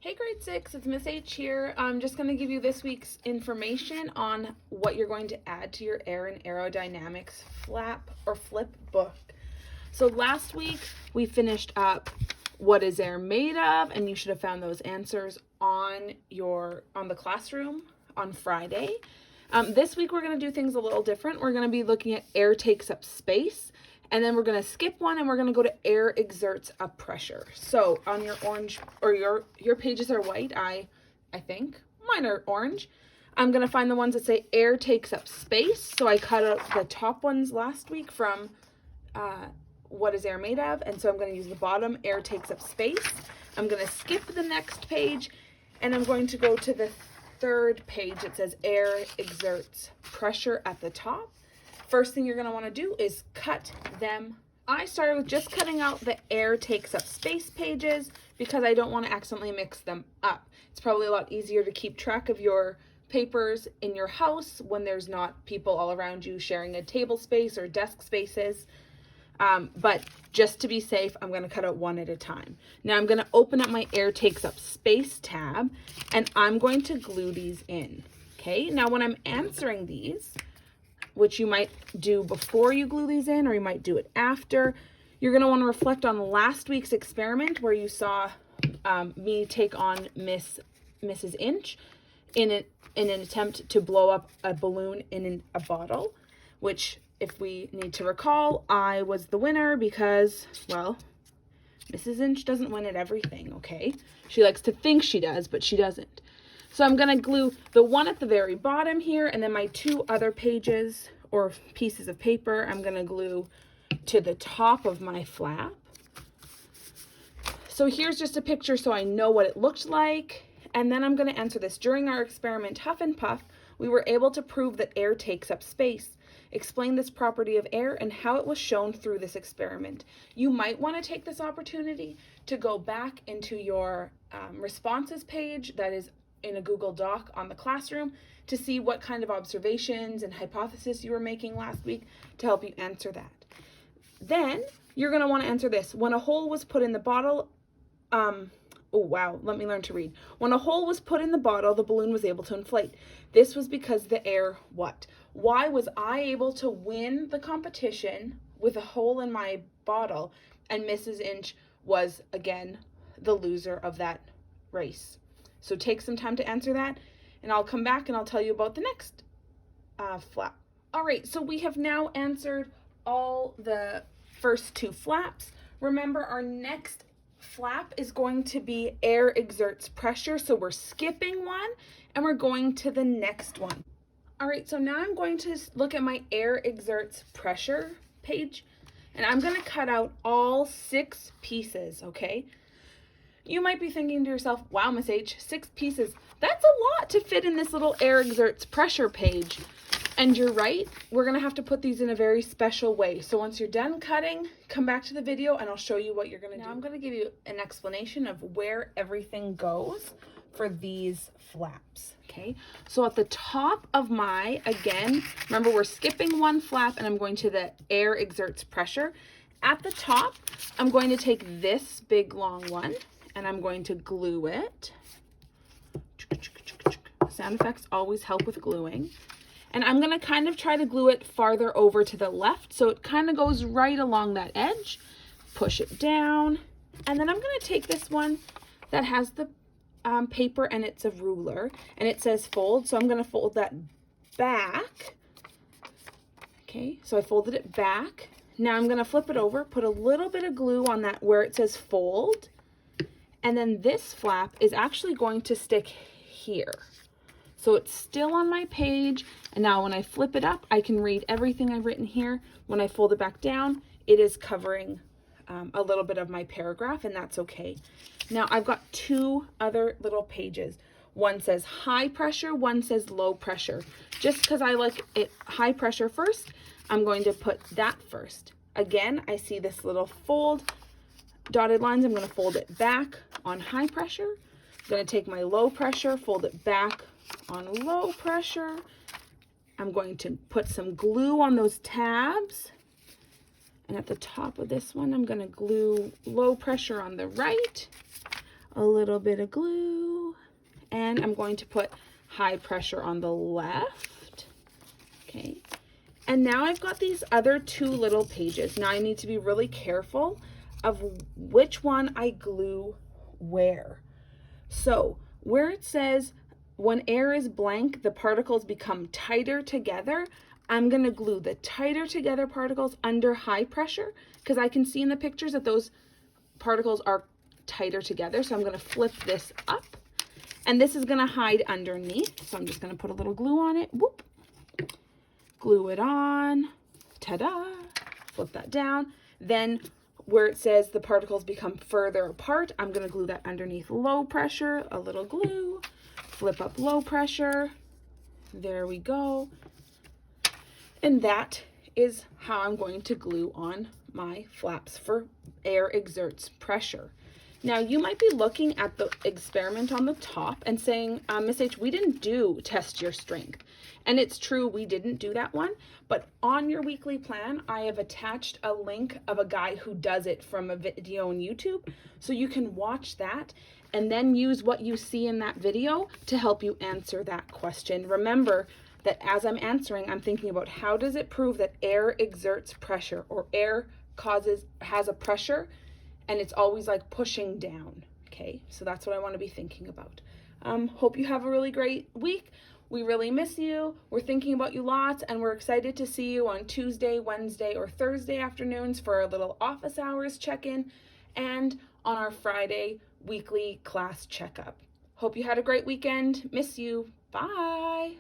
Hey grade 6, it's Miss H here. I'm just going to give you this week's information on what you're going to add to your air and aerodynamics flap or flip book. So last week we finished up what is air made of, and you should have found those answers on the classroom on Friday. This week we're going to do things a little different. We're going to be looking at air takes up space. And then we're going to skip one and we're going to go to air exerts a pressure. So on your orange, or your pages are white, I think. Mine are orange. I'm going to find the ones that say air takes up space. So I cut out the top ones last week from what is air made of. And so I'm going to use the bottom, air takes up space. I'm going to skip the next page and I'm going to go to the third page. It says air exerts pressure at the top. First thing you're going to want to do is cut them. I started with just cutting out the air takes up space pages because I don't want to accidentally mix them up. It's probably a lot easier to keep track of your papers in your house when there's not people all around you sharing a table space or desk spaces. But just to be safe, I'm going to cut out one at a time. Now I'm going to open up my air takes up space tab and I'm going to glue these in. Okay, now when I'm answering these, which you might do before you glue these in, or you might do it after. You're going to want to reflect on last week's experiment where you saw me take on Mrs. Inch in an attempt to blow up a balloon in a bottle, which, if we need to recall, I was the winner because, well, Mrs. Inch doesn't win at everything, okay? She likes to think she does, but she doesn't. So I'm going to glue the one at the very bottom here, and then my two other pages or pieces of paper I'm going to glue to the top of my flap. So here's just a picture so I know what it looked like, and then I'm going to answer this. During our experiment Huff and Puff, we were able to prove that air takes up space. Explain this property of air and how it was shown through this experiment. You might want to take this opportunity to go back into your responses page that is in a Google Doc on the classroom to see what kind of observations and hypothesis you were making last week to help you answer that. Then you're going to want to answer this. When a hole was put in the bottle, oh wow, let me learn to read. When a hole was put in the bottle, the balloon was able to inflate. This was because the air what? Why was I able to win the competition with a hole in my bottle and Mrs. Inch was, again, the loser of that race? So take some time to answer that, and I'll come back and I'll tell you about the next flap. All right, so we have now answered all the first two flaps. Remember, our next flap is going to be air exerts pressure. So we're skipping one and we're going to the next one. All right, so now I'm going to look at my air exerts pressure page, and I'm going to cut out all 6 pieces, okay? You might be thinking to yourself, wow, Miss H, 6 pieces. That's a lot to fit in this little air exerts pressure page. And you're right, we're going to have to put these in a very special way. So once you're done cutting, come back to the video and I'll show you what you're going to do. Now I'm going to give you an explanation of where everything goes for these flaps, okay? So at the top of again, remember we're skipping one flap and I'm going to the air exerts pressure. At the top, I'm going to take this big long one and I'm going to glue it. Sound effects always help with gluing. And I'm going to kind of try to glue it farther over to the left so it kind of goes right along that edge. Push it down. And then I'm going to take this one that has the paper and it's a ruler and it says fold. So I'm going to fold that back. Okay, so I folded it back. Now I'm going to flip it over, put a little bit of glue on that where it says fold. And then this flap is actually going to stick here. So it's still on my page. And now when I flip it up, I can read everything I've written here. When I fold it back down, it is covering a little bit of my paragraph, and that's okay. Now I've got 2 other little pages. One says high pressure, one says low pressure. Just because I like it high pressure first, I'm going to put that first. Again, I see this little fold, dotted lines. I'm going to fold it back on high pressure. I'm going to take my low pressure, fold it back on low pressure. I'm going to put some glue on those tabs. And at the top of this one, I'm going to glue low pressure on the right. a little bit of glue, and I'm going to put high pressure on the left. Okay. And now I've got these other two little pages. Now I need to be really careful of which one I glue where. So where it says when air is blank, the particles become tighter together, I'm going to glue the tighter together particles under high pressure, because I can see in the pictures that those particles are tighter together. So I'm going to flip this up, and this is going to hide underneath. So I'm just going to put a little glue on it. Whoop. Glue it on. Ta-da. Flip that down. Then where it says the particles become further apart, I'm going to glue that underneath low pressure, a little glue. Flip up low pressure. There we go. And that is how I'm going to glue on my flaps for air exerts pressure. Now you might be looking at the experiment on the top and saying, Miss H, we didn't do test your strength. And it's true, we didn't do that one, but on your weekly plan, I have attached a link of a guy who does it from a video on YouTube. So you can watch that and then use what you see in that video to help you answer that question. Remember that as I'm answering, I'm thinking about how does it prove that air exerts pressure, or air has a pressure and it's always like pushing down. Okay, so that's what I want to be thinking about. Hope you have a really great week. We really miss you. We're thinking about you lots, and we're excited to see you on Tuesday, Wednesday, or Thursday afternoons for our little office hours check-in, and on our Friday weekly class checkup. Hope you had a great weekend. Miss you. Bye.